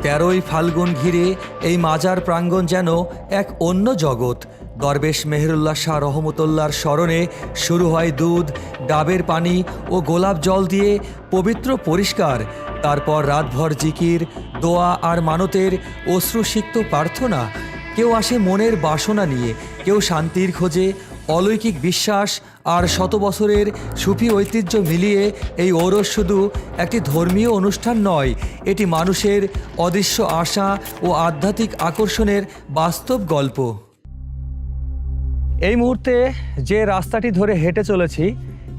তেরোই ফাল্গুন ঘিরে এই মাজার প্রাঙ্গণ যেন এক অন্য জগৎ। দরবেশ মেহেরুল্লাহ শাহ রহমতুল্লাহর স্মরণে শুরু হয় দুধ, ডাবের পানি ও গোলাপ জল দিয়ে পবিত্র পরিষ্কার। তারপর রাতভর জিকির, দোয়া আর মানতের অশ্রুসিক্ত প্রার্থনা। কেউ আসে মনের বাসনা নিয়ে, কেউ শান্তির খোঁজে। অলৌকিক বিশ্বাস আর শত বছরের সুফি ঐতিহ্য মিলিয়ে এই ওরস শুধু একটি ধর্মীয় অনুষ্ঠান নয়, এটি মানুষের অদৃশ্য আশা ও আধ্যাত্মিক আকর্ষণের বাস্তব গল্প। এই মুহূর্তে যে রাস্তাটি ধরে হেঁটে চলেছি,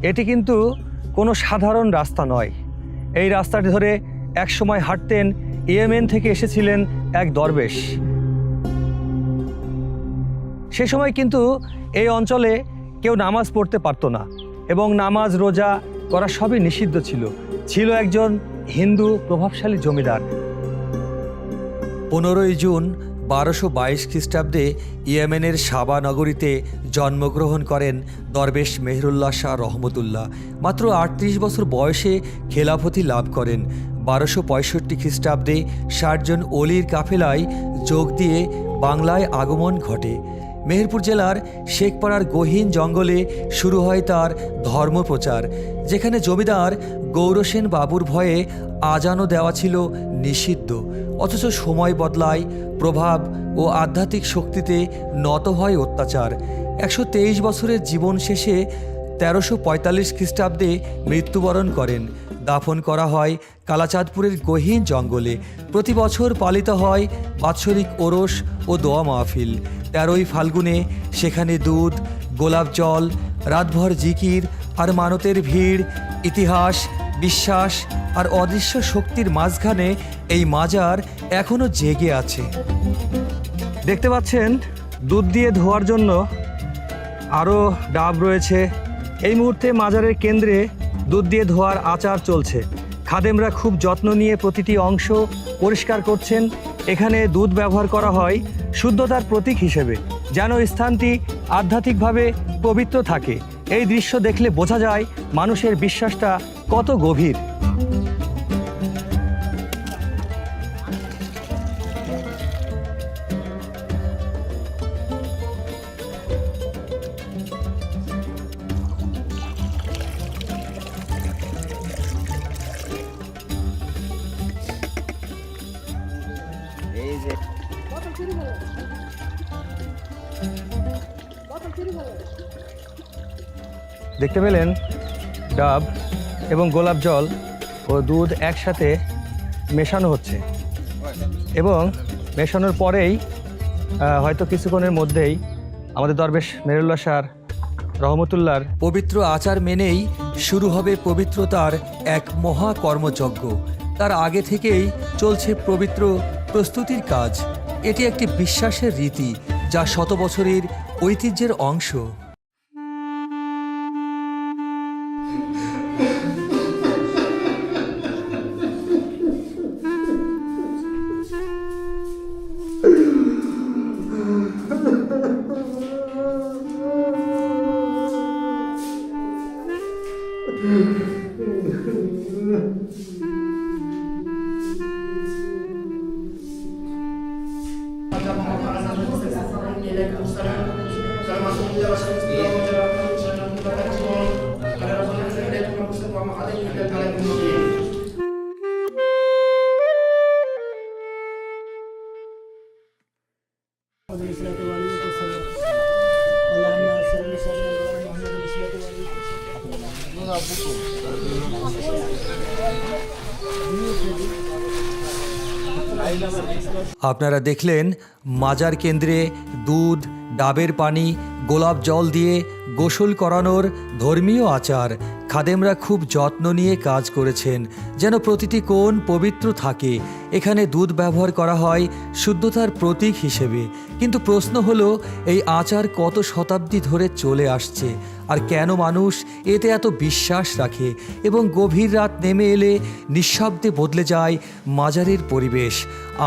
এটি কিন্তু কোনো সাধারণ রাস্তা নয়। এই রাস্তাটি ধরে একসময় হাঁটতেন ইয়েমেন থেকে এসেছিলেন এক দরবেশ। সে সময় কিন্তু এই অঞ্চলে কেউ নামাজ পড়তে পারতো না এবং নামাজ রোজা করা সবই নিষিদ্ধ ছিল। ছিল একজন হিন্দু প্রভাবশালী জমিদার। 15ই জুন 1222 খ্রিস্টাব্দে ইয়েমেনের সাবা নগরীতে জন্মগ্রহণ করেন দরবেশ মেহেরুল্লাহ শাহ রহমতুল্লাহ। মাত্র 38 বছর বয়সে খেলাফতি লাভ করেন। 1265 খ্রিস্টাব্দে 60 জন অলির কাফেলায় যোগ দিয়ে বাংলায় আগমন ঘটে। মেহেরপুর জেলার শেখপাড়ার গহীন জঙ্গলে শুরু হয় তার ধর্মপ্রচার, যেখানে জমিদার গৌরসেন বাবুর ভয়ে আজানও দেওয়া ছিল নিষিদ্ধ। অথচ সময় বদলায়, প্রভাব ও আধ্যাত্মিক শক্তিতে নত হয় অত্যাচার। 123 বছরের জীবন শেষে 1345 খ্রিস্টাব্দে মৃত্যুবরণ করেন। দাফন করা হয় কালাচাঁদপুরের গহীন জঙ্গলে। প্রতি বছর পালিত হয় বাৎসরিক ওরস ও দোয়া মাহফিল। 13ই ফাল্গুনে সেখানে দুধ, গোলাপ জল, রাতভর জিকির আর মানতের ভিড়। ইতিহাস, বিশ্বাস আর অদৃশ্য শক্তির মাঝখানে এই মাজার এখনো জেগে আছে। দেখতে পাচ্ছেন দুধ দিয়ে ধোয়ার জন্য আরও ডাব রয়েছে। এই মুহূর্তে মাজারের কেন্দ্রে দুধ দিয়ে ধোয়ার আচার চলছে। খাদেমরা খুব যত্ন নিয়ে প্রতিটি অংশ পরিষ্কার করছেন। এখানে দুধ ব্যবহার করা হয় শুদ্ধতার প্রতীক হিসেবে, যেন স্থানটি আধ্যাত্মিকভাবে পবিত্র থাকে। এই দৃশ্য দেখলে বোঝা যায় মানুষের বিশ্বাসটা কত গভীর। দেখতে পেলেন ডাব এবং গোলাপ জল ও দুধ একসাথে মেশানো হচ্ছে এবং মেশানোর পরেই হয়তো কিছুক্ষণের মধ্যেই আমাদের দরবেশ মেহেরুল্লাহ শাহ রহমতুল্লাহর পবিত্র আচার মেনেই শুরু হবে পবিত্রতার এক মহা কর্মযজ্ঞ। তার আগে থেকেই চলছে পবিত্র প্রস্তুতির কাজ। এটি একটি বিশ্বাসের রীতি, যা শত বছরের ঐতিহ্যের অংশ। আপনারা দেখলেন মাজার কেন্দ্রে দুধ, ডাবের পানি, গোলাপ জল দিয়ে গোসল করানোর ধর্মীয় আচার। খাদেমরা খুব যত্ন নিয়ে কাজ করেছেন যেন প্রতিটি কোণ পবিত্র থাকে। এখানে দুধ ব্যবহার করা হয় শুদ্ধতার প্রতীক হিসেবে। কিন্তু প্রশ্ন হলো, এই আচার কত শতাব্দী ধরে চলে আসছে, আর কেন মানুষ এতে এত বিশ্বাস রাখে? এবং গভীর রাত নেমে এলে নিঃশব্দে বদলে যায় মাজারের পরিবেশ।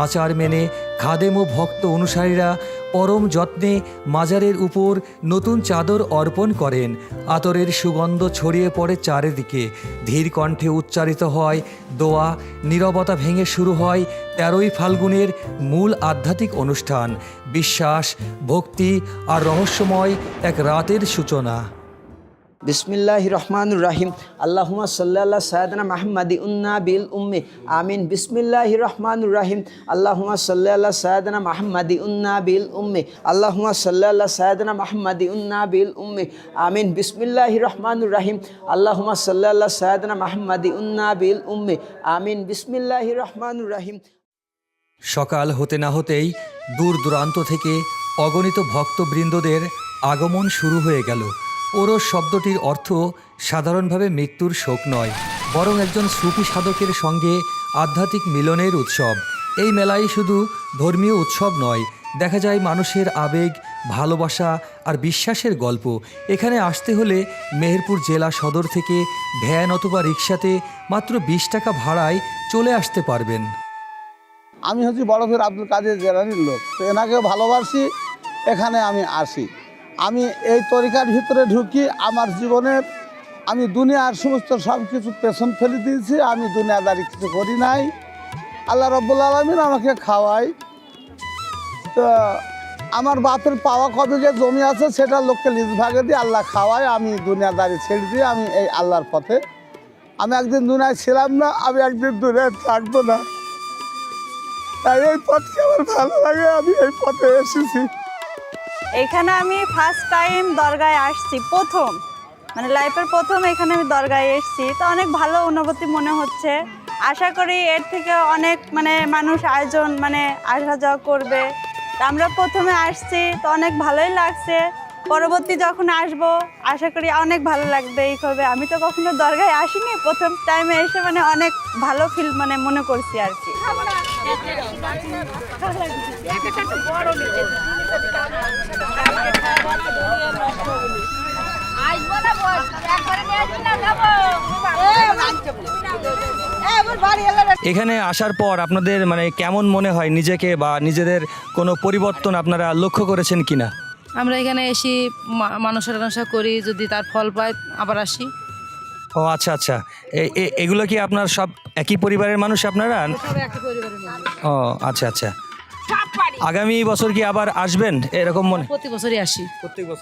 আচার মেনে খাদেম ও ভক্ত অনুসারীরা পরম যত্নে মাজারের উপর নতুন চাদর অর্পণ করেন। আতরের সুগন্ধ ছড়িয়ে পড়ে চারিদিকে। ধীর কণ্ঠে উচ্চারিত হয় দোয়া। নীরবতা ভেঙে শুরু হয় 13ই ফাল্গুনের মূল আধ্যাত্মিক অনুষ্ঠান। বিশ্বাস, ভক্তি আর রহস্যময় এক রাতের সূচনা। বিসমিল্লাহির রহমানির রহিম। আল্লাহুম্মা সাল্লি আলা সাইয়্যিদিনা মুহাম্মাদিন নাবিল উম্মি। আমিন। বিসমিল্লাহির রহমানির রহিম। আল্লাহুম্মা সাল্লি আলা সাইয়্যিদিনা মুহাম্মাদিন নাবিল উম্মি। আল্লাহুম্মা সাল্লি আলা সাইয়্যিদিনা মুহাম্মাদিন নাবিল উম্মি। আমিন। বিসমিল্লাহির রহমানির রহিম। আল্লাহুম্মা সাল্লি আলা সাইয়্যিদিনা মুহাম্মাদিন নাবিল উম্মি। আমিন। বিসমিল্লাহির রহমানির রহিম। সকাল হতে না হতেই দূর দূরান্ত থেকে অগণিত ভক্তবৃন্দদের আগমন শুরু হয়ে গেল। ওরস শব্দটির অর্থ সাধারণভাবে মৃত্যুর শোক নয়, বরং একজন সুফি সাধকের সঙ্গে আধ্যাত্মিক মিলনের উৎসব। এই মেলায় শুধু ধর্মীয় উৎসব নয়, দেখা যায় মানুষের আবেগ, ভালোবাসা আর বিশ্বাসের গল্প। এখানে আসতে হলে মেহেরপুর জেলা সদর থেকে ভ্যান অথবা রিকশাতে মাত্র 20 টাকা ভাড়ায় চলে আসতে পারবেন। আমি হচ্ছি বড়ফির আব্দুল কাদের জেলানির লোক, তো এনাকে ভালোবাসি, এখানে আমি আসি। আমি এই তরিকার ভিতরে ঢুকি, আমার জীবনের আমি দুনিয়ার সমস্ত সব কিছু পেছন ফেলে দিয়েছি। আমি দুনিয়াদারি কিছু করি নাই। আল্লাহ রব্বুল আলামিন আমাকে খাওয়ায়। তো আমার বাপের পাওয়া কবিকে জমি আছে, সেটা লোককে লিজ ভাগে দিয়ে আল্লাহ খাওয়ায়। আমি দুনিয়াদারি ছেড়ে দিয়ে আমি এই আল্লাহর পথে। আমি একদিন দুনিয়ায় ছিলাম না, আমি একদিন দুনিয়ায় থাকবো না। তাই এই পথকে আমার ভালো লাগে, আমি এই পথে এসেছি। এখানে আমি ফার্স্ট টাইম দরগায় আসছি, প্রথম মানে লাইফের প্রথম এখানে আমি দরগায় এসেছি। তো অনেক ভালো অনুভূতি মনে হচ্ছে। আশা করি এর থেকে অনেক মানে মানুষ আয়োজন মানে আসা যাওয়া করবে। তো আমরা প্রথমে আসছি, তো অনেক ভালোই লাগছে। পরবর্তী যখন আসবো আশা করি অনেক ভালো লাগবে এইভাবে। আমি তো কখনো দরগায় আসিনি, প্রথম টাইমে এসে মানে অনেক ভালো ফিল মানে মনে করছি আর কি। এখানে আসার পর আপনাদের মানে কেমন মনে হয় নিজেকে, বা নিজেদের কোনো পরিবর্তন আপনারা লক্ষ্য করেছেন কিনা? আমরা এখানে এসে মানুষের আশা করি, যদি তার ফল পাই আবার আসি। ও আচ্ছা আচ্ছা, এগুলো কি আপনার সব একই পরিবারের মানুষ আপনারা? ও আচ্ছা আচ্ছা। আগামী বছর কি আবার আসবেন এরকম মনে? প্রতি বছরই আসি,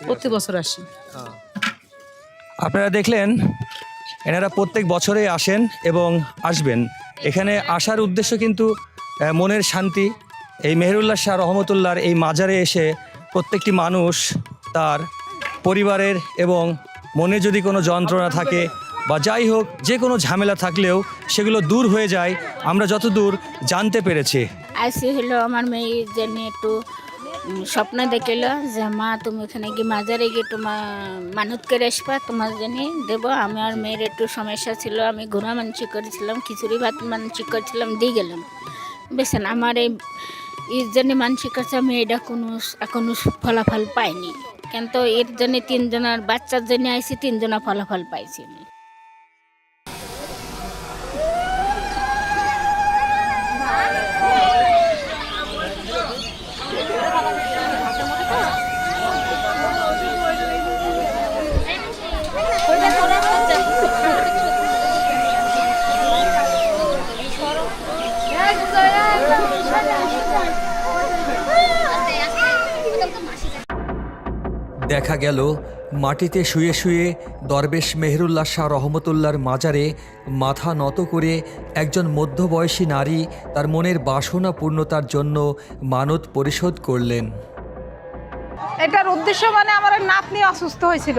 প্রতি বছর আসি। আপনারা দেখলেন এনারা প্রত্যেক বছরেই আসেন এবং আসবেন। এখানে আসার উদ্দেশ্য কিন্তু মনের শান্তি। এই মেহেরুল্লাহ শাহ রহমতুল্লাহর এই মাজারে এসে প্রত্যেকটি মানুষ তার পরিবারের এবং মনে যদি কোনো যন্ত্রণা থাকে বা যাই হোক, যে কোনো ঝামেলা থাকলেও সেগুলো দূর হয়ে যায়, আমরা যতদূর জানতে পেরেছি। আইসি হলো আমার মেয়ের জন্য একটু স্বপ্ন দেখিল যে মা তুমি এখানে গিয়ে মাজারে গিয়ে তোমার মানত করে আসবা, তোমার জন্য দেবো। আমার মেয়ের একটু সমস্যা ছিল, আমি ঘোড়া মানসিক করেছিলাম, খিচুড়ি ভাত মানসিক করেছিলাম, দিয়ে গেলাম। বেছেন আমার এই এর জন্য মানসিক আছে, আমি এটা এখনো ফলাফল পাইনি। কিন্তু এর জন্য 3 জনের বাচ্চার জন্য আইসি, 3 জনা ফলাফল পাইছি আমি। দেখা গেল মাটিতে শুয়ে শুয়ে দরবেশ মেহেরুল্লাহ শাহ রহমতুল্লাহর মাজারে মাথা নত করে একজন মধ্যবয়সী নারী তার মনের বাসনা পূর্ণতার জন্য মানত পরিশোধ করলেন। এটার উদ্দেশ্য মানে আমার নাতনি অসুস্থ হয়েছিল,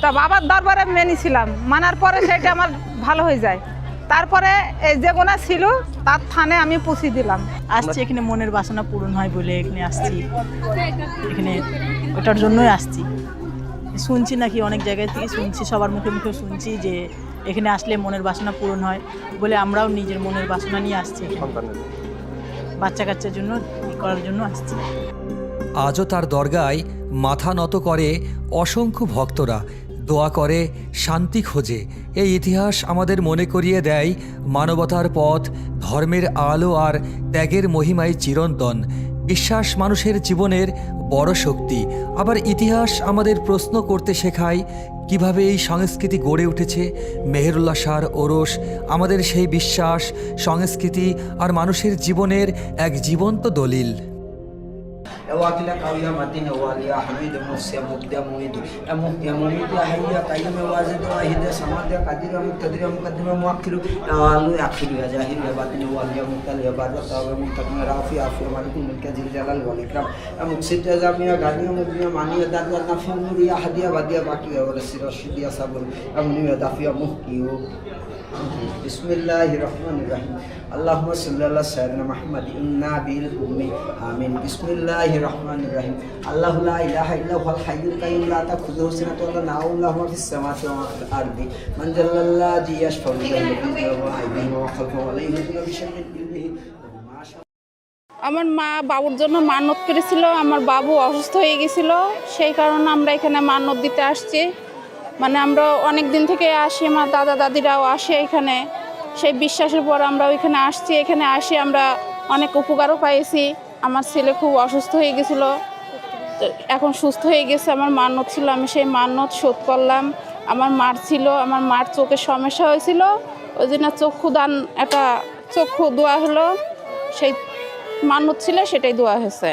তা বাবার দরবারে মেনেছিলাম, মানার পরে সেটা আমার ভালো হয়ে যায়। তারপরে যে গোনা ছিল তার থানে আমি পুষি দিলাম। আসছি এখানে মনের বাসনা পূরণ হয় বলে এখানে আসছি, এখানে ওটার জন্যই আসছি। শুনছি নাকি অনেক জায়গায় থেকে শুনছি, সবার মুখে মুখে শুনছি যে এখানে আসলে মনের বাসনা পূরণ হয় বলে আমরাও নিজের মনের বাসনা নিয়ে আসছি এখানে। বাচ্চা কাচ্চার জন্য করার জন্য আসছি। আজও তার দরগায় মাথা নত করে অসংখ্য ভক্তরা, দোয়া করে, শান্তি খোঁজে। এই ইতিহাস আমাদের মনে করিয়ে দেয় মানবতার পথ, ধর্মের আলো আর ত্যাগের মহিমায় চিরন্তন। বিশ্বাস মানুষের জীবনের বড় শক্তি। আবার ইতিহাস আমাদের প্রশ্ন করতে শেখায় কিভাবে এই সংস্কৃতি গড়ে উঠেছে। মেহেরুল্লাহ শাহর ওরস আমাদের সেই বিশ্বাস, সংস্কৃতি আর মানুষের জীবনের এক জীবন্ত দলিল। واكل قوي متين والي حميد موسى مبدع مويد يا مميت يا حي يا قيوم واجد واحد صمد قدير مقتدر مقدم مؤخر والو اخر يا ظاهر يا باطن والي مطلع يا بارك الله متقم رافي عفو مالك الملك ذي الجلال والاكرام مقصد جامع غني مبني ماني دار نافع نور يا هديه بديع باقي ورسل رشيد يا صبر امني دافع محيو بسم الله الرحمن الرحيم اللهم صل على سيدنا محمد النبي الأمي آمين بسم الله الرحمن الرحيم الله لا إله إلا هو الحي القيوم لا تأخذه سنة ولا نوم له ما في السماوات وما في الأرض من ذا الذي يشفع عنده بإذنه وأيديه وخلفه ولا يحيطون بشيء من علمه আমার মা বাবুর জন্য মানত করেছিল, আমার বাবু অসুস্থ হয়ে গেছিল, সেই কারণে আমরা এখানে মানত দিতে আসছি। মানে আমরা অনেক দিন থেকে আসি, আমার দাদা দাদিরাও আসে এখানে, সেই বিশ্বাসের পর আমরা ওইখানে আসছি। এখানে আসি আমরা অনেক উপকারও পাইছি। আমার ছেলে খুব অসুস্থ হয়ে গেছিল, এখন সুস্থ হয়ে গেছে। আমার মানত ছিল, আমি সেই মানত শোধ করলাম। আমার মার ছিল, আমার মার চোখের সমস্যা হয়েছিল, ওই জন্য চক্ষু দান, একটা চক্ষু দোয়া হলো, সেই মানত ছিল সেটাই দোয়া হয়েছে।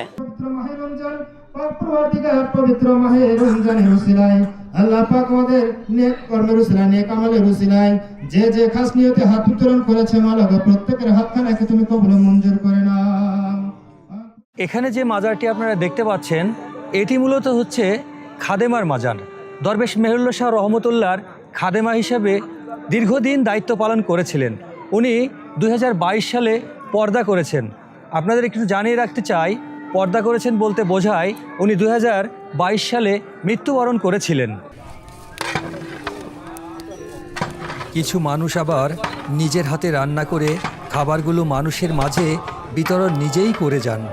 পবিত্র মাহে রমজানের উসিলায় আল্লাহ পাক আমাদের নেক কর্মের উসিলায়, নেক আমলের উসিলায় যে যে খাস নিয়তে হাত উত্তোলন করেছে মাওলা গো, প্রত্যেকের হাতখানাকে তুমি কবুল মঞ্জুর করে নাও। এখানে যে মাজারটি আপনারা দেখতে পাচ্ছেন, এটি মূলত হচ্ছে খাদেমার মাজার। দরবেশ মেহেরুল্লাহ শাহ রহমতুল্লাহর খাদেমা হিসেবে দীর্ঘদিন দায়িত্ব পালন করেছিলেন। উনি 2022 সালে পর্দা করেছেন। আপনাদের একটু জানিয়ে রাখতে চাই, পর্দা করেছেন বলতে বোঝায় উনি 2022 সালে মৃত্যুবরণ করেছিলেন। কিছু মানুষ আবার নিজের হাতে রান্না করে খাবারগুলো মানুষের মাঝে বিতরণ নিজেই করে যান।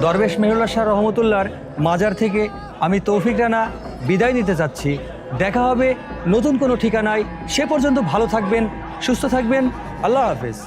দরবেশ মেহেরুল্লাহ শাহ রহমতুল্লাহর মাজার থেকে আমি তৌফিক রানা বিদায় নিতে চাচ্ছি। দেখা হবে নতুন কোনো ঠিকানায়। সে পর্যন্ত ভালো থাকবেন, সুস্থ থাকবেন। আল্লাহ হাফেজ।